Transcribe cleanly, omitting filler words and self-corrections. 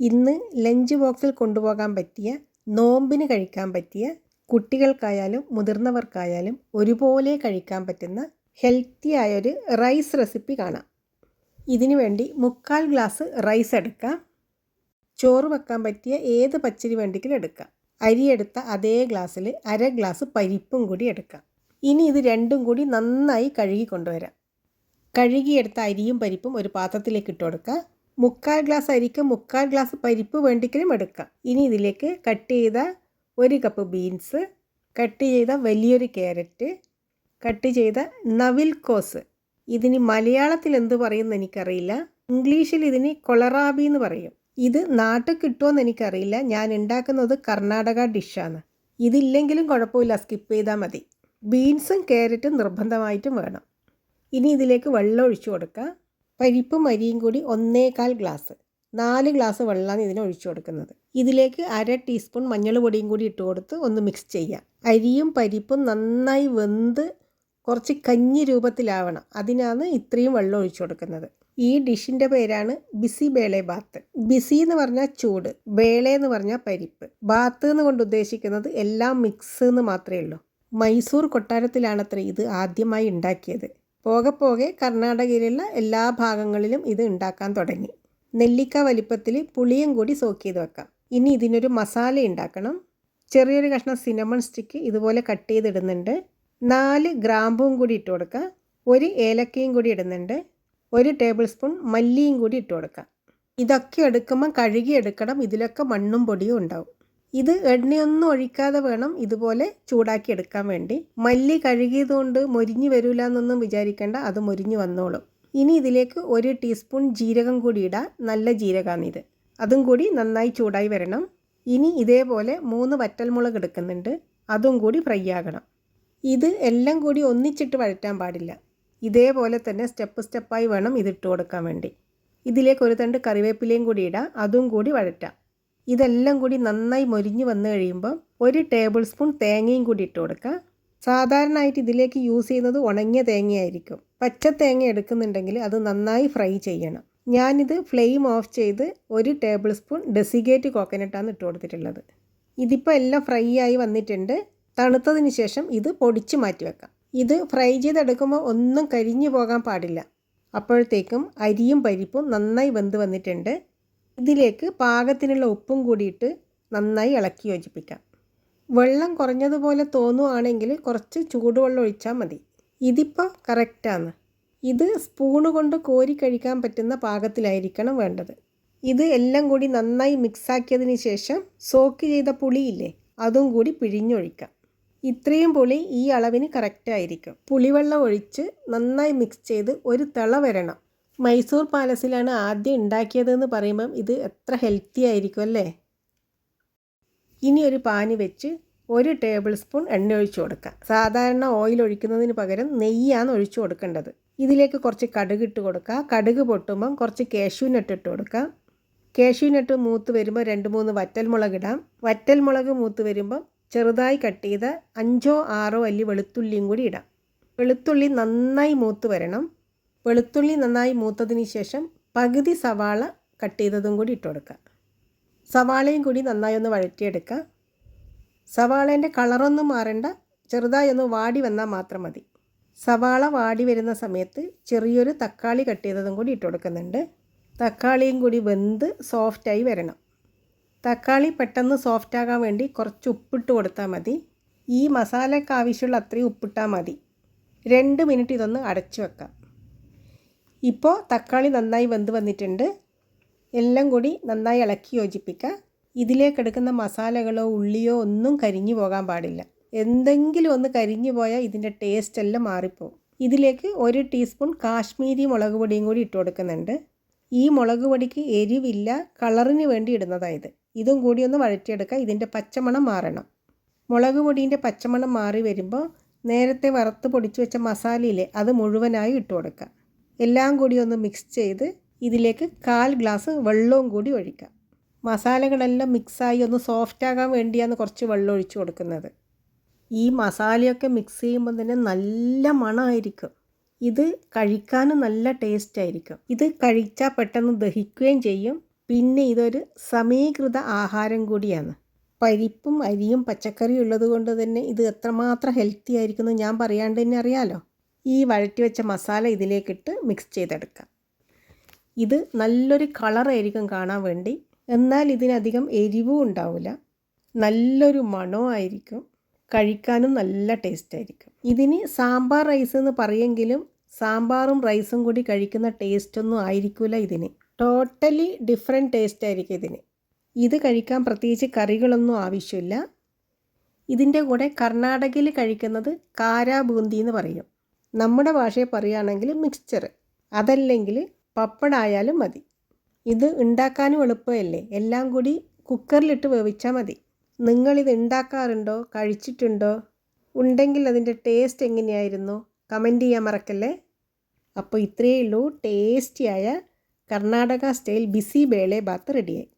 ഇന്ന് ലഞ്ച് ബോക്സിൽ കൊണ്ടുപോകാൻ പറ്റിയ, നോമ്പിന് കഴിക്കാൻ പറ്റിയ, കുട്ടികൾക്കായാലും മുതിർന്നവർക്കായാലും ഒരുപോലെ കഴിക്കാൻ പറ്റുന്ന ഹെൽത്തി ആയൊരു റൈസ് റെസിപ്പി കാണാം. ഇതിനു വേണ്ടി 3/4 ഗ്ലാസ് റൈസ് എടുക്കാം. ചോറ് വെക്കാൻ പറ്റിയ ഏത് പച്ചരി വേണ്ടെങ്കിലും എടുക്കാം. അരി എടുത്ത അതേ ഗ്ലാസ്സിൽ 1/2 ഗ്ലാസ് പരിപ്പും കൂടി എടുക്കാം. ഇനി ഇത് രണ്ടും കൂടി നന്നായി കഴുകി കൊണ്ടുവരാം. കഴുകിയെടുത്ത അരിയും പരിപ്പും ഒരു പാത്രത്തിലേക്ക് ഇട്ട് കൊടുക്കുക. 3/4 ഗ്ലാസ് അരിക്ക് 3/4 ഗ്ലാസ് പരിപ്പ് വേണ്ടെങ്കിലും എടുക്കാം. ഇനി ഇതിലേക്ക് കട്ട് ചെയ്ത 1 കപ്പ് ബീൻസ്, കട്ട് ചെയ്ത വലിയൊരു ക്യാരറ്റ്, കട്ട് ചെയ്ത നവിൽക്കോസ്, ഇതിന് മലയാളത്തിൽ എന്ത് പറയുമെന്ന് എനിക്കറിയില്ല, ഇംഗ്ലീഷിൽ ഇതിന് കൊളറാബി എന്ന് പറയും. ഇത് നാട്ടിൽ കിട്ടുമോയെന്ന് എനിക്കറിയില്ല. ഞാൻ ഉണ്ടാക്കുന്നത് കർണാടക ഡിഷാണ്. ഇതില്ലെങ്കിലും കുഴപ്പമില്ല, സ്കിപ്പ് ചെയ്താൽ മതി. ബീൻസും ക്യാരറ്റും നിർബന്ധമായിട്ടും വേണം. ഇനി ഇതിലേക്ക് വെള്ളം ഒഴിച്ചു കൊടുക്കുക. പരിപ്പും അരിയും കൂടി 1/4 ഗ്ലാസ്, 4 ഗ്ലാസ് വെള്ളമാണ് ഇതിന് ഒഴിച്ചു കൊടുക്കുന്നത്. ഇതിലേക്ക് 1/2 ടീസ്പൂൺ മഞ്ഞൾ പൊടിയും കൂടി ഇട്ട് കൊടുത്ത് ഒന്ന് മിക്സ് ചെയ്യാം. അരിയും പരിപ്പും നന്നായി വെന്ത് കുറച്ച് കഞ്ഞി രൂപത്തിലാവണം. അതിനാണ് ഇത്രയും വെള്ളം ഒഴിച്ചു കൊടുക്കുന്നത്. ഈ ഡിഷിൻ്റെ പേരാണ് ബിസി ബേളെ ബാത്ത്. ബിസി എന്ന് പറഞ്ഞാൽ ചൂട്, ബേളെ എന്ന് പറഞ്ഞാൽ പരിപ്പ്, ബാത്ത് എന്ന് കൊണ്ട് ഉദ്ദേശിക്കുന്നത് എല്ലാം മിക്സ് എന്ന് മാത്രമേ ഉള്ളൂ. മൈസൂർ കൊട്ടാരത്തിലാണത്രേ ഇത് ആദ്യമായി ഉണ്ടാക്കിയത്. പോകെ പോകെ കർണാടകയിലുള്ള എല്ലാ ഭാഗങ്ങളിലും ഇത് ഉണ്ടാക്കാൻ തുടങ്ങി. നെല്ലിക്ക വലിപ്പത്തിൽ പുളിയും കൂടി സോക്ക് ചെയ്ത് വെക്കാം. ഇനി ഇതിനൊരു മസാല ഉണ്ടാക്കണം. ചെറിയൊരു കഷ്ണം സിനമൺ സ്റ്റിക്ക് ഇതുപോലെ കട്ട് ചെയ്തിടുന്നുണ്ട്. 4 ഗ്രാമ്പും കൂടി ഇട്ട് കൊടുക്കുക. 1 ഏലക്കയും കൂടി ഇടുന്നുണ്ട്. 1 ടേബിൾ സ്പൂൺ മല്ലിയും കൂടി ഇട്ട് കൊടുക്കാം. ഇതൊക്കെ എടുക്കുമ്പോൾ കഴുകി എടുക്കണം. ഇതിലൊക്കെ മണ്ണും പൊടിയും ഉണ്ടാവും. ഇത് എണ്ണയൊന്നും ഒഴിക്കാതെ വേണം ഇതുപോലെ ചൂടാക്കി എടുക്കാൻ വേണ്ടി. മല്ലി കഴുകിയതുകൊണ്ട് മൊരിഞ്ഞ് വരില്ല എന്നൊന്നും വിചാരിക്കേണ്ട, അത് മൊരിഞ്ഞ് വന്നോളും. ഇനി ഇതിലേക്ക് 1 ടീസ്പൂൺ ജീരകം കൂടി ഇടാം. നല്ല ജീരകമാണിത്. അതും കൂടി നന്നായി ചൂടായി വരണം. ഇനി ഇതേപോലെ 3 വറ്റൽമുളക് എടുക്കുന്നുണ്ട്. അതും കൂടി ഫ്രൈ ആകണം. ഇത് എല്ലാം കൂടി ഒന്നിച്ചിട്ട് വഴറ്റാൻ പാടില്ല. ഇതേപോലെ തന്നെ സ്റ്റെപ്പായി വേണം ഇതിട്ട് കൊടുക്കാൻ വേണ്ടി. ഇതിലേക്ക് 1 തണ്ട് കറിവേപ്പിലയും കൂടി ഇടാം. അതും കൂടി വഴറ്റാം. ഇതെല്ലാം കൂടി നന്നായി മൊരിഞ്ഞ് വന്നു കഴിയുമ്പോൾ 1 ടേബിൾ സ്പൂൺ തേങ്ങയും കൂടി ഇട്ട് കൊടുക്കുക. സാധാരണയായിട്ട് ഇതിലേക്ക് യൂസ് ചെയ്യുന്നത് ഉണങ്ങിയ തേങ്ങയായിരിക്കും. പച്ച തേങ്ങ എടുക്കുന്നുണ്ടെങ്കിൽ അത് നന്നായി ഫ്രൈ ചെയ്യണം. ഞാനിത് ഫ്ലെയിം ഓഫ് ചെയ്ത് 1 ടേബിൾ സ്പൂൺ ഡെസിഗേറ്റ് കോക്കനട്ടാണ് ഇട്ട് കൊടുത്തിട്ടുള്ളത്. ഇതിപ്പോൾ എല്ലാം ഫ്രൈ ആയി വന്നിട്ടുണ്ട്. തണുത്തതിന് ശേഷം ഇത് പൊടിച്ച് മാറ്റി വെക്കാം. ഇത് ഫ്രൈ ചെയ്തെടുക്കുമ്പോൾ ഒന്നും കരിഞ്ഞു പോകാൻ പാടില്ല. അപ്പോഴത്തേക്കും അരിയും പരിപ്പും നന്നായി വെന്ത് വന്നിട്ടുണ്ട്. ഇതിലേക്ക് പാകത്തിനുള്ള ഉപ്പും കൂടിയിട്ട് നന്നായി ഇളക്കി യോജിപ്പിക്കാം. വെള്ളം കുറഞ്ഞതുപോലെ തോന്നുകയാണെങ്കിൽ കുറച്ച് ചൂടുവെള്ളം ഒഴിച്ചാൽ മതി. ഇതിപ്പോൾ കറക്റ്റാണ്. ഇത് സ്പൂണ് കൊണ്ട് കോരി കഴിക്കാൻ പറ്റുന്ന പാകത്തിലായിരിക്കണം വേണ്ടത്. ഇത് എല്ലാം കൂടി നന്നായി മിക്സാക്കിയതിന് ശേഷം സോക്ക് ചെയ്ത പുളിയില്ലേ, അതും കൂടി പിഴിഞ്ഞൊഴിക്കാം. ഇത്രയും പുളി ഈ അളവിന് കറക്റ്റായിരിക്കും. പുളിവെള്ളം ഒഴിച്ച് നന്നായി മിക്സ് ചെയ്ത് ഒരു തിള വരണം. മൈസൂർ പാലസിലാണ് ആദ്യം ഉണ്ടാക്കിയതെന്ന് പറയുമ്പം ഇത് എത്ര ഹെൽത്തി ആയിരിക്കും അല്ലേ. ഇനി ഒരു പാന് വെച്ച് 1 ടേബിൾ സ്പൂൺ എണ്ണ ഒഴിച്ചു കൊടുക്കാം. സാധാരണ ഓയിൽ ഒഴിക്കുന്നതിന് പകരം നെയ്യാണ് ഒഴിച്ചു കൊടുക്കേണ്ടത്. ഇതിലേക്ക് കുറച്ച് കടുക് ഇട്ട് കൊടുക്കുക. കടുക് പൊട്ടുമ്പം കുറച്ച് കാഷ്യൂനട്ട് ഇട്ട് കൊടുക്കാം. കാഷ്യൂനട്ട് മൂത്ത് വരുമ്പോൾ 2-3 വറ്റൽമുളക് ഇടാം. വറ്റൽമുളക് മൂത്ത് വരുമ്പം ചെറുതായി കട്ട് ചെയ്ത 5-6 അല്ലി വെളുത്തുള്ളിയും കൂടി ഇടാം. വെളുത്തുള്ളി നന്നായി മൂത്ത് വരണം. വെളുത്തുള്ളി നന്നായി മൂത്തതിന് ശേഷം പകുതി സവാള കട്ട് ചെയ്തതും കൂടി ഇട്ട് കൊടുക്കുക. സവാളയും കൂടി നന്നായി ഒന്ന് വഴറ്റിയെടുക്കുക. സവാളേൻ്റെ കളറൊന്നും മാറണ്ട, ചെറുതായി ഒന്ന് വാടി വന്നാൽ മാത്രം മതി. സവാള വാടി വരുന്ന സമയത്ത് ചെറിയൊരു തക്കാളി കട്ട് ചെയ്തതും കൂടി ഇട്ട് കൊടുക്കുന്നുണ്ട്. തക്കാളിയും കൂടി വെന്ത് സോഫ്റ്റായി വരണം. തക്കാളി പെട്ടെന്ന് സോഫ്റ്റാകാൻ വേണ്ടി കുറച്ച് ഉപ്പിട്ട് കൊടുത്താൽ മതി. ഈ മസാലയ്ക്ക് ആവശ്യമുള്ള അത്രയും ഉപ്പിട്ടാൽ മതി. 2 മിനിറ്റ് ഇതൊന്ന് അടച്ചു വെക്കാം. ഇപ്പോൾ തക്കാളി നന്നായി വെന്ത് വന്നിട്ടുണ്ട്. എല്ലാം കൂടി നന്നായി ഇളക്കി യോജിപ്പിക്കുക. ഇതിലേക്ക് എടുക്കുന്ന മസാലകളോ ഉള്ളിയോ ഒന്നും കരിഞ്ഞു പോകാൻ പാടില്ല. എന്തെങ്കിലും ഒന്ന് കരിഞ്ഞു പോയാൽ ഇതിൻ്റെ ടേസ്റ്റ് എല്ലാം മാറിപ്പോവും. ഇതിലേക്ക് 1 ടീസ്പൂൺ കാശ്മീരി മുളക് പൊടിയും കൂടി ഇട്ട് കൊടുക്കുന്നുണ്ട്. ഈ മുളക് പൊടിക്ക് എരിവില്ല, കളറിന് വേണ്ടി ഇടുന്നതായത്. ഇതും കൂടി ഒന്ന് വഴറ്റിയെടുക്കുക. ഇതിൻ്റെ പച്ചമണം മാറണം. മുളക് പൊടീൻ്റെ പച്ചമണം മാറി വരുമ്പോൾ നേരത്തെ വറുത്ത് പൊടിച്ച് വെച്ച മസാലയില്ലേ, അത് മുഴുവനായി ഇട്ട് കൊടുക്കുക. എല്ലാം കൂടി ഒന്ന് മിക്സ് ചെയ്ത് ഇതിലേക്ക് 1/4 ഗ്ലാസ് വെള്ളവും കൂടി ഒഴിക്കാം. മസാലകളെല്ലാം മിക്സായി ഒന്ന് സോഫ്റ്റാകാൻ വേണ്ടിയാണ് കുറച്ച് വെള്ളം ഒഴിച്ച് കൊടുക്കുന്നത്. ഈ മസാലയൊക്കെ മിക്സ് ചെയ്യുമ്പോൾ തന്നെ നല്ല മണമായിരിക്കും. ഇത് കഴിക്കാനും നല്ല ടേസ്റ്റ് ആയിരിക്കും. ഇത് കഴിച്ചാൽ പെട്ടെന്ന് ദഹിക്കുകയും ചെയ്യും. പിന്നെ ഇതൊരു സമീകൃത ആഹാരം കൂടിയാണ്. പരിപ്പും അരിയും പച്ചക്കറിയും ഉള്ളത് കൊണ്ട് തന്നെ ഇത് എത്രമാത്രം ഹെൽത്തി ആയിരിക്കുമെന്ന് ഞാൻ പറയാണ്ട് തന്നെ അറിയാലോ. ഈ വഴറ്റി വെച്ച മസാല ഇതിലേക്കിട്ട് മിക്സ് ചെയ്തെടുക്കാം. ഇത് നല്ലൊരു കളറായിരിക്കും കാണാൻ വേണ്ടി, എന്നാൽ ഇതിനധികം എരിവും ഉണ്ടാവില്ല. നല്ലൊരു മണമായിരിക്കും, കഴിക്കാനും നല്ല ടേസ്റ്റ് ആയിരിക്കും. ഇതിന് സാമ്പാർ റൈസ് എന്ന് പറയുമെങ്കിലും സാമ്പാറും റൈസും കൂടി കഴിക്കുന്ന ടേസ്റ്റൊന്നും ആയിരിക്കില്ല ഇതിന്. ടോട്ടലി ഡിഫറെൻറ്റ് ടേസ്റ്റ് ആയിരിക്കും ഇതിന്. ഇത് കഴിക്കാൻ പ്രത്യേകിച്ച് കറികളൊന്നും ആവശ്യമില്ല. ഇതിൻ്റെ കൂടെ കർണാടകയിൽ കഴിക്കുന്നത് കാരാ ബൂന്തി എന്ന് പറയും. നമ്മുടെ ഭാഷയിൽ പറയുകയാണെങ്കിൽ മിക്സ്ചർ, അതല്ലെങ്കിൽ പപ്പടായാലും മതി. ഇത് ഉണ്ടാക്കാനും എളുപ്പമല്ലേ, എല്ലാം കൂടി കുക്കറിലിട്ട് വേവിച്ചാൽ മതി. നിങ്ങളിത് ഉണ്ടാക്കാറുണ്ടോ, കഴിച്ചിട്ടുണ്ടോ? ഉണ്ടെങ്കിൽ അതിൻ്റെ ടേസ്റ്റ് എങ്ങനെയായിരുന്നു കമൻറ്റ് ചെയ്യാൻ മറക്കല്ലേ. അപ്പോൾ ഇത്രയേ ഉള്ളൂ, ടേസ്റ്റിയായ കർണാടക സ്റ്റൈൽ ബിസി ബേളെ ബാത്ത് റെഡിയായി.